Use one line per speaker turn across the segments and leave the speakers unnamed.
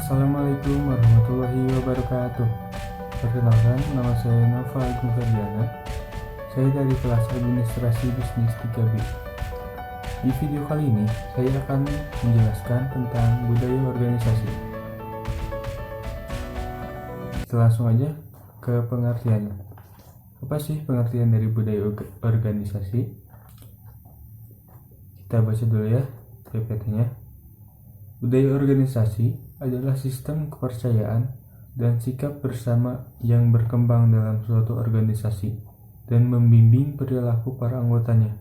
Assalamualaikum warahmatullahi wabarakatuh. Perkenalkan, nama saya Nova Agung Ferdiana. Saya dari kelas Administrasi Bisnis 3B. Di video kali ini, saya akan menjelaskan tentang budaya organisasi. Kita langsung aja ke pengertiannya. Apa sih pengertian dari budaya organisasi? Kita baca dulu ya PPT-nya. Budaya organisasi adalah sistem kepercayaan dan sikap bersama yang berkembang dalam suatu organisasi dan membimbing perilaku para anggotanya.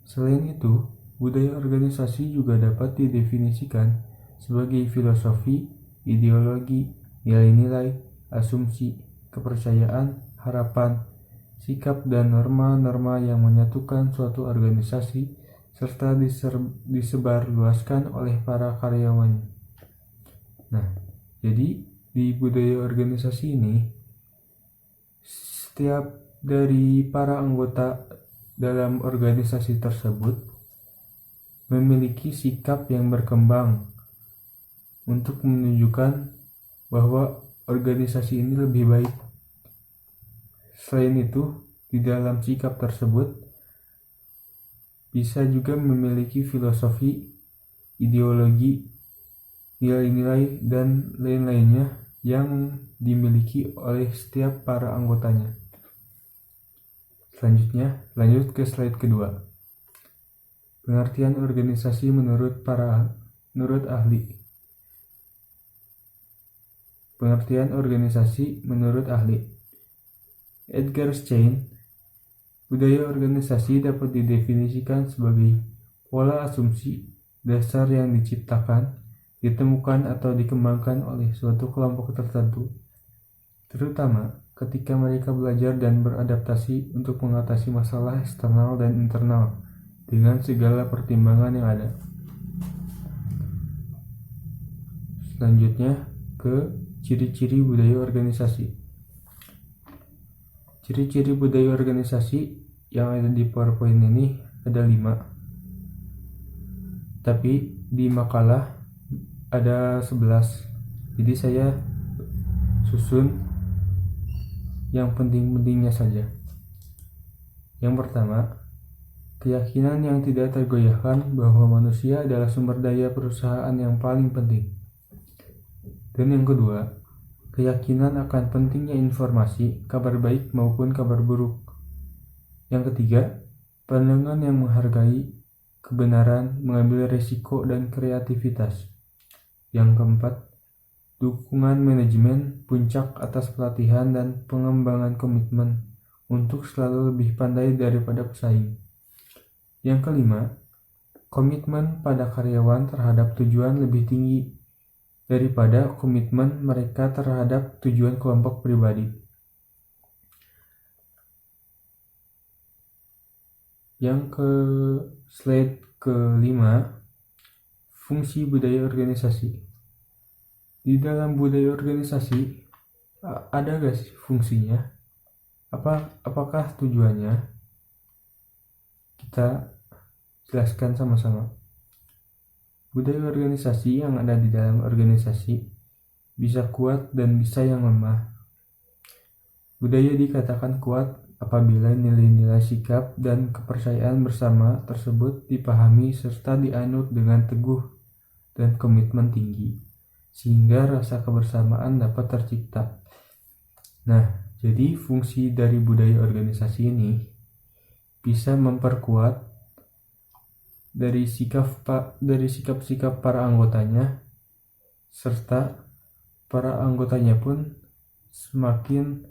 Selain itu, budaya organisasi juga dapat didefinisikan sebagai filosofi, ideologi, nilai-nilai, asumsi, kepercayaan, harapan, sikap dan norma-norma yang menyatukan suatu organisasi serta disebarluaskan oleh para karyawannya. Nah, jadi di budaya organisasi ini, setiap dari para anggota dalam organisasi tersebut memiliki sikap yang berkembang untuk menunjukkan bahwa organisasi ini lebih baik. Selain itu, di dalam sikap tersebut bisa juga memiliki filosofi, ideologi, nilai-nilai, dan lain-lainnya yang dimiliki oleh setiap para anggotanya. Selanjutnya, lanjut ke slide kedua. Pengertian organisasi menurut ahli. Pengertian organisasi menurut ahli. Edgar Schein. Budaya organisasi dapat didefinisikan sebagai pola asumsi dasar yang diciptakan, ditemukan atau dikembangkan oleh suatu kelompok tertentu, terutama ketika mereka belajar dan beradaptasi untuk mengatasi masalah eksternal dan internal dengan segala pertimbangan yang ada. Selanjutnya ke ciri-ciri budaya organisasi. Ciri-ciri budaya organisasi yang ada di PowerPoint ini ada 5. Tapi di makalah ada 11. Jadi saya susun yang penting-pentingnya saja. Yang pertama, keyakinan yang tidak tergoyahkan bahwa manusia adalah sumber daya perusahaan yang paling penting. Dan yang kedua, keyakinan akan pentingnya informasi, kabar baik maupun kabar buruk. Yang ketiga, pandangan yang menghargai kebenaran, mengambil risiko, dan kreativitas. Yang keempat, dukungan manajemen puncak atas pelatihan dan pengembangan komitmen untuk selalu lebih pandai daripada pesaing. Yang kelima, komitmen pada karyawan terhadap tujuan lebih tinggi daripada komitmen mereka terhadap tujuan kelompok pribadi. Yang ke slide kelima, fungsi budaya organisasi. Di dalam budaya organisasi ada gak sih fungsinya? Apakah tujuannya? Kita jelaskan sama-sama. Budaya organisasi yang ada di dalam organisasi bisa kuat dan bisa yang lemah. Budaya dikatakan kuat apabila nilai-nilai sikap dan kepercayaan bersama tersebut dipahami serta dianut dengan teguh dan komitmen tinggi, sehingga rasa kebersamaan dapat tercipta. Nah, jadi fungsi dari budaya organisasi ini bisa memperkuat dari sikap-sikap para anggotanya, serta para anggotanya pun semakin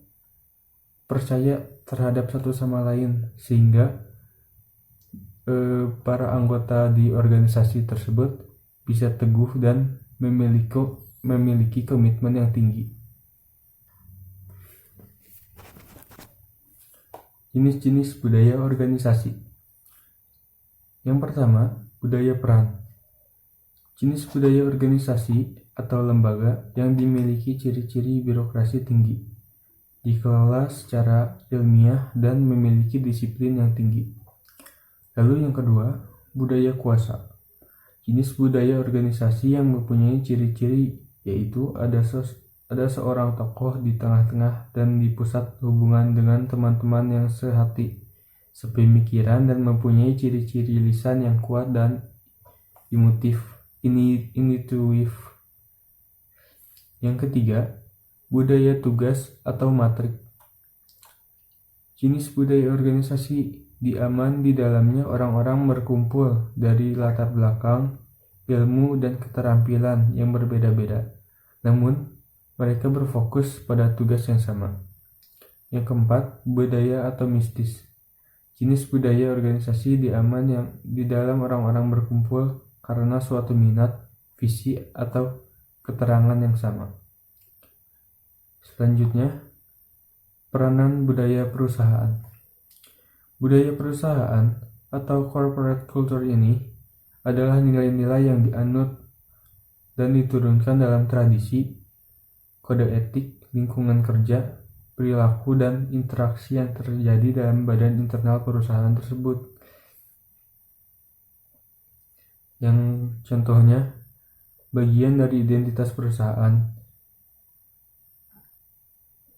percaya terhadap satu sama lain, sehingga para anggota di organisasi tersebut bisa teguh dan memiliki komitmen yang tinggi. Jenis-jenis budaya organisasi. Yang pertama, budaya peran. Jenis budaya organisasi atau lembaga yang dimiliki ciri-ciri birokrasi tinggi, dikelola secara ilmiah dan memiliki disiplin yang tinggi. Lalu yang kedua, budaya kuasa. Jenis budaya organisasi yang mempunyai ciri-ciri yaitu ada seorang tokoh di tengah-tengah dan di pusat hubungan dengan teman-teman yang sehati, sepemikiran, dan mempunyai ciri-ciri lisan yang kuat dan intuitif. Yang ketiga, budaya tugas atau matrik. Jenis budaya organisasi di dalamnya orang-orang berkumpul dari latar belakang, ilmu, dan keterampilan yang berbeda-beda. Namun, mereka berfokus pada tugas yang sama. Yang keempat, budaya atau mistis. Jenis budaya organisasi di yang di dalam orang-orang berkumpul karena suatu minat, visi, atau keterangan yang sama. Selanjutnya, peranan budaya perusahaan. Budaya perusahaan atau corporate culture ini adalah nilai-nilai yang dianut dan diturunkan dalam tradisi, kode etik, lingkungan kerja, perilaku, dan interaksi yang terjadi dalam badan internal perusahaan tersebut. Yang contohnya, bagian dari identitas perusahaan.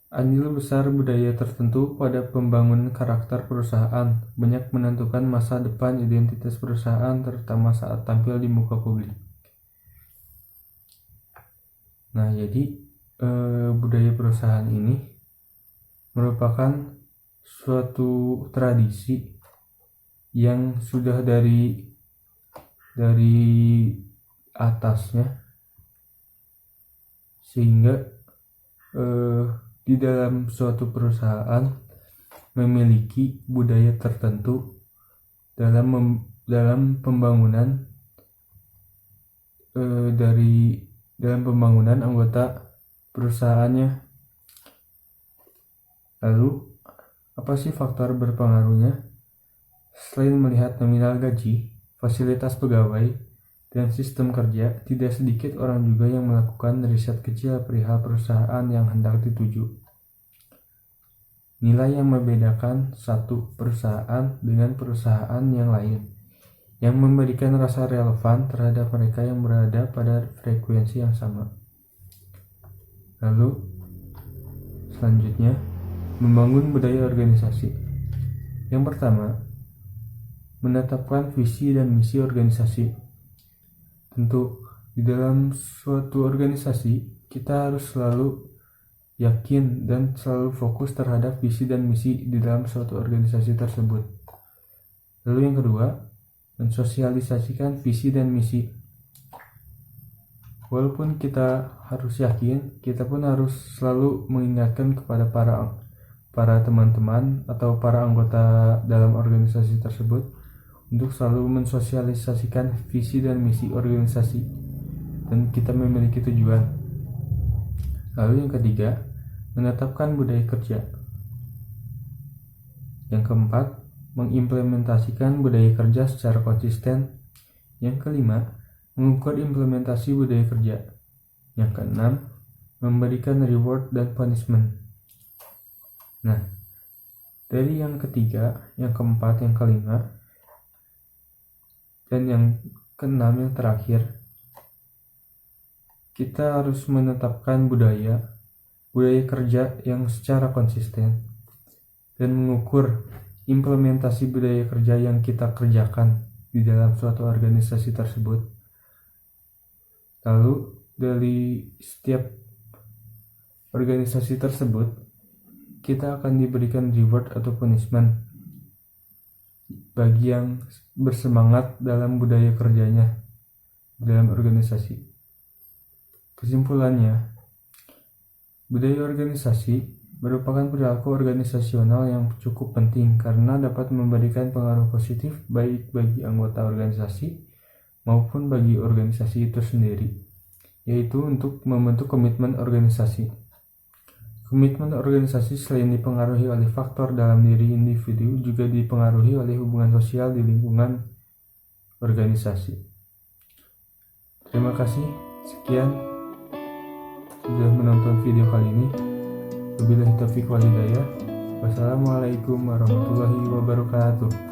Andil besar budaya tertentu pada pembangunan karakter perusahaan banyak menentukan masa depan identitas perusahaan, terutama saat tampil di muka publik. Nah, jadi budaya perusahaan ini merupakan suatu tradisi yang sudah dari atasnya, sehingga di dalam suatu perusahaan memiliki budaya tertentu dalam pembangunan dalam pembangunan anggota perusahaannya. Lalu, apa sih faktor berpengaruhnya? Selain melihat nominal gaji, fasilitas pegawai, dan sistem kerja, tidak sedikit orang juga yang melakukan riset kecil perihal perusahaan yang hendak dituju. Nilai yang membedakan satu perusahaan dengan perusahaan yang lain, yang memberikan rasa relevan terhadap mereka yang berada pada frekuensi yang sama. Lalu, selanjutnya, membangun budaya organisasi. Yang pertama, menetapkan visi dan misi organisasi. Tentu, di dalam suatu organisasi, kita harus selalu yakin dan selalu fokus terhadap visi dan misi di dalam suatu organisasi tersebut. Lalu yang kedua, mensosialisasikan visi dan misi. Walaupun kita harus yakin, kita pun harus selalu mengingatkan kepada para teman-teman atau para anggota dalam organisasi tersebut untuk selalu mensosialisasikan visi dan misi organisasi, dan kita memiliki tujuan. Lalu yang ketiga, menetapkan budaya kerja. Yang keempat, mengimplementasikan budaya kerja secara konsisten. Yang kelima, mengukur implementasi budaya kerja. Yang keenam, memberikan reward dan punishment. Nah, dari yang ketiga, yang keempat, yang kelima, dan yang keenam, yang terakhir, kita harus menetapkan budaya kerja yang secara konsisten dan mengukur implementasi budaya kerja yang kita kerjakan di dalam suatu organisasi tersebut. Lalu dari setiap organisasi tersebut, kita akan diberikan reward atau punishment bagi yang bersemangat dalam budaya kerjanya dalam organisasi. Kesimpulannya, budaya organisasi merupakan perilaku organisasional yang cukup penting karena dapat memberikan pengaruh positif baik bagi anggota organisasi maupun bagi organisasi itu sendiri, yaitu untuk membentuk komitmen organisasi. Komitmen organisasi selain dipengaruhi oleh faktor dalam diri individu, juga dipengaruhi oleh hubungan sosial di lingkungan organisasi. Terima kasih, sekian sudah menonton video kali ini. Wabillahi taufiq wal hidayah. Wassalamualaikum warahmatullahi wabarakatuh.